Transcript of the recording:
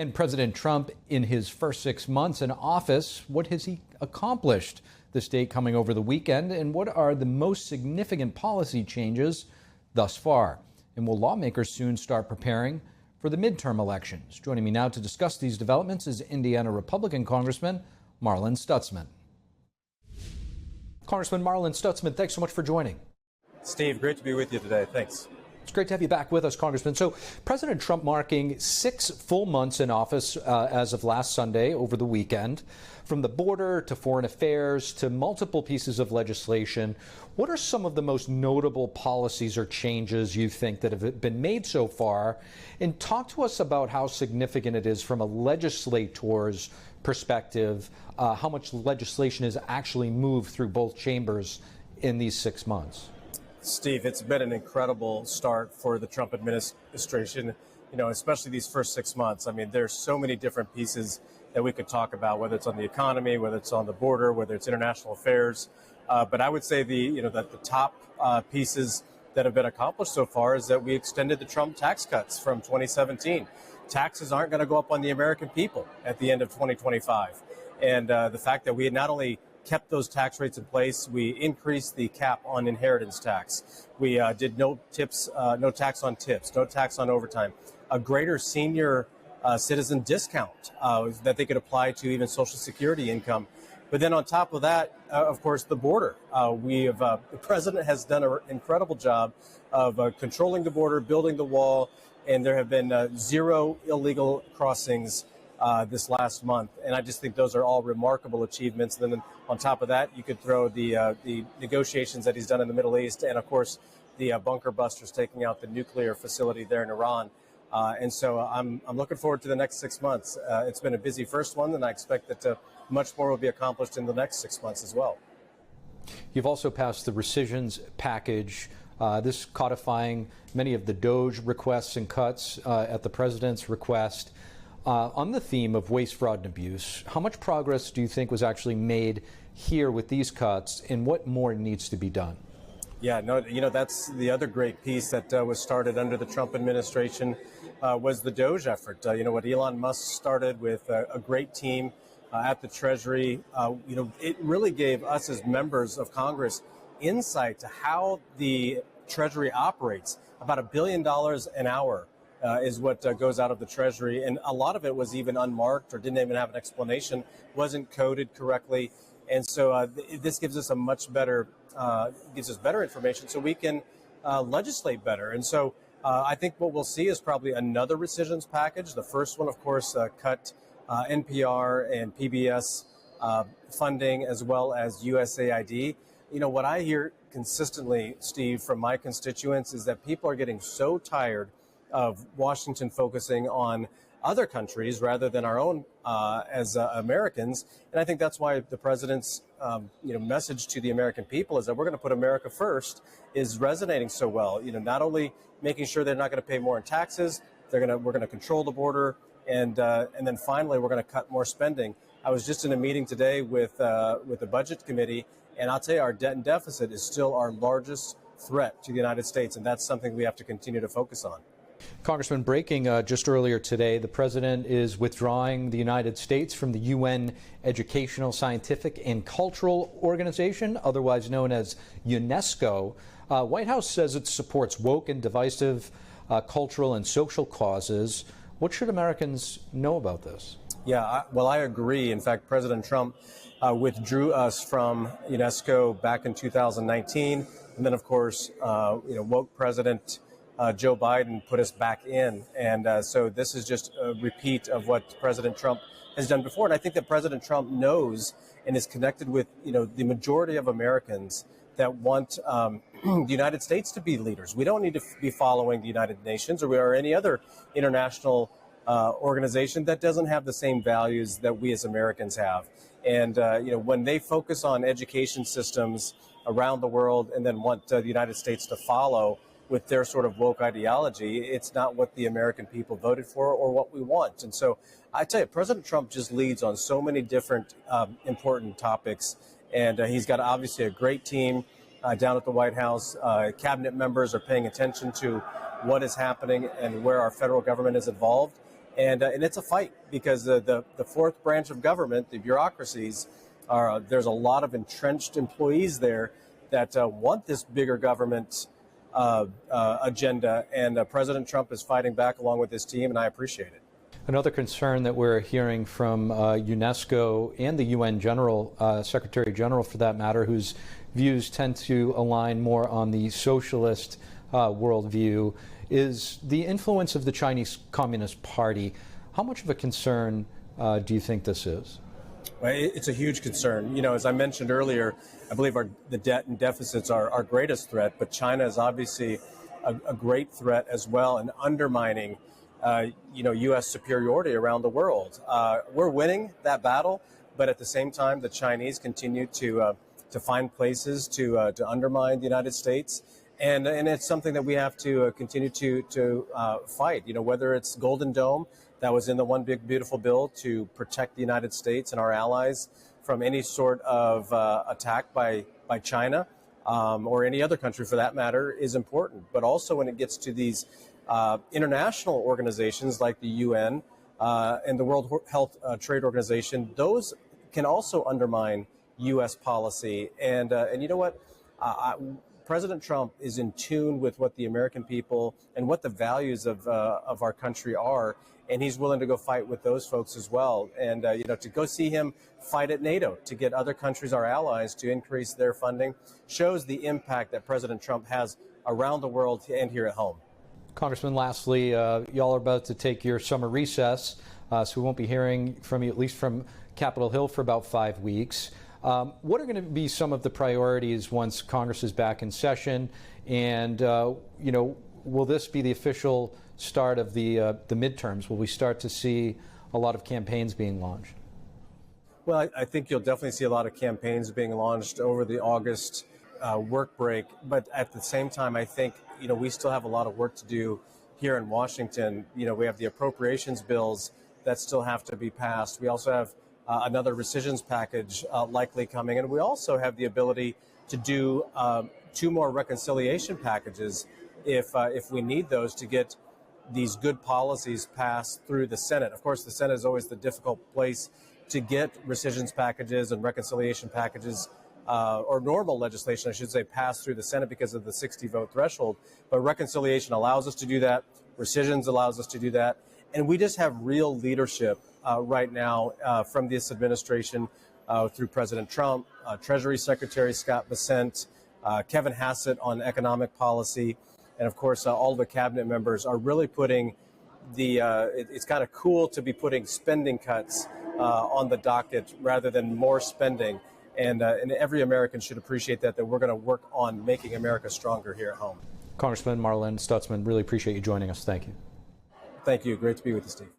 And President Trump, in his first 6 months in office, what has he accomplished this day coming over the weekend? And what are the most significant policy changes thus far? And will lawmakers soon start preparing for the midterm elections? Joining me now to discuss these developments is Indiana Republican Congressman Marlin Stutzman. Congressman Marlin Stutzman, thanks so much for joining. Steve, great to be with you today. Thanks. It's great to have you back with us, Congressman. So President Trump marking 6 full months in office as of last Sunday over the weekend. From the border to foreign affairs to multiple pieces of legislation, what are some of the most notable policies or changes you think that have been made so far? And talk to us about how significant it is from a legislator's perspective, how much legislation has actually moved through both chambers in these 6 months. Steve, it's been an incredible start for the Trump administration, especially these first 6 months. I mean, there's so many different pieces that we could talk about, whether it's on the economy, whether it's on the border, whether it's international affairs. But I would say the top pieces that have been accomplished so far is that we extended the Trump tax cuts from 2017. Taxes aren't going to go up on the American people at the end of 2025. And the fact that we had not only kept those tax rates in place, we increased the cap on inheritance tax. We did no tax on tips, no tax on overtime, a greater senior citizen discount that they could apply to even Social Security income. But then on top of that, of course, the border. The president has done an incredible job of controlling the border, building the wall, and there have been 0 illegal crossings this last month. And I just think those are all remarkable achievements. And then on top of that, you could throw the negotiations that he's done in the Middle East and, of course, the bunker busters taking out the nuclear facility there in Iran. And so I'm looking forward to the next 6 months. It's been a busy first one, and I expect that much more will be accomplished in the next 6 months as well. You've also passed the rescissions package, this codifying many of the DOJ requests and cuts at the president's request. On the theme of waste, fraud, and abuse, how much progress do you think was actually made here with these cuts, and what more needs to be done? Yeah, no, that's the other great piece that was started under the Trump administration was the DOJ effort. What Elon Musk started with a great team at the Treasury. It really gave us as members of Congress insight to how the Treasury operates. About $1 billion an hour is what goes out of the Treasury, and a lot of it was even unmarked or didn't even have an explanation, wasn't coded correctly, and so this gives us a much better, better information so we can legislate better. And so I think what we'll see is probably another rescissions package. The first one, of course, cut NPR and PBS funding as well as USAID. What I hear consistently, Steve, from my constituents is that people are getting so tired of Washington focusing on other countries rather than our own as Americans. And I think that's why the president's message to the American people is that we're going to put America first is resonating so well. Not only making sure they're not going to pay more in taxes, we're going to control the border, and then finally we're going to cut more spending. I was just in a meeting today with the Budget Committee, and I'll tell you, our debt and deficit is still our largest threat to the United States, and that's something we have to continue to focus on. Congressman, breaking just earlier today, the president is withdrawing the United States from the UN Educational, Scientific, and Cultural Organization, otherwise known as UNESCO. White House says it supports woke and divisive cultural and social causes. What should Americans know about this? Yeah, I agree. In fact, President Trump withdrew us from UNESCO back in 2019. And then, of course, woke President Joe Biden put us back in. And so this is just a repeat of what President Trump has done before. And I think that President Trump knows and is connected with, the majority of Americans that want the United States to be leaders. We don't need to be following the United Nations or any other international organization that doesn't have the same values that we as Americans have. And, when they focus on education systems around the world and then want the United States to follow with their sort of woke ideology, it's not what the American people voted for or what we want. And so I tell you, President Trump just leads on so many different important topics. And he's got obviously a great team down at the White House. Cabinet members are paying attention to what is happening and where our federal government is involved. And it's a fight because the fourth branch of government, the bureaucracies, there's a lot of entrenched employees there that want this bigger government agenda, and President Trump is fighting back along with his team, and I appreciate it. Another concern that we're hearing from UNESCO and the UN Secretary General, for that matter, whose views tend to align more on the socialist worldview, is the influence of the Chinese Communist Party. How much of a concern do you think this is? Well, it's a huge concern. You know, as I mentioned earlier, I believe the debt and deficits are our greatest threat, but China is obviously a great threat as well, and undermining U.S. superiority around the world. We're winning that battle, but at the same time, the Chinese continue to find places to undermine the United States, and it's something that we have to continue to fight. You know, whether it's Golden Dome that was in the One Big Beautiful Bill to protect the United States and our allies from any sort of attack by China or any other country for that matter, is important. But also when it gets to these international organizations like the UN and the World Health Trade Organization, those can also undermine U.S. policy. And you know what? President Trump is in tune with what the American people and what the values of our country are, and he's willing to go fight with those folks as well. And to go see him fight at NATO to get other countries, our allies, to increase their funding shows the impact that President Trump has around the world and here at home. Congressman, lastly, y'all are about to take your summer recess, so we won't be hearing from you, at least from Capitol Hill, for about 5 weeks. What are going to be some of the priorities once Congress is back in session? And, will this be the official start of the midterms? Will we start to see a lot of campaigns being launched? Well, I think you'll definitely see a lot of campaigns being launched over the August work break. But at the same time, I think, we still have a lot of work to do here in Washington. We have the appropriations bills that still have to be passed. We also have another rescissions package likely coming. And we also have the ability to do 2 more reconciliation packages if we need those to get these good policies passed through the Senate. Of course, the Senate is always the difficult place to get rescissions packages and reconciliation packages or normal legislation, I should say, passed through the Senate because of the 60-vote threshold. But reconciliation allows us to do that. Rescissions allows us to do that. And we just have real leadership right now from this administration through President Trump, Treasury Secretary Scott Bessent, Kevin Hassett on economic policy, and of course all the cabinet members are really putting it's kind of cool to be putting spending cuts on the docket rather than more spending. And every American should appreciate that we're going to work on making America stronger here at home. Congressman Marlin Stutzman, really appreciate you joining us. Thank you. Thank you. Great to be with you, Steve.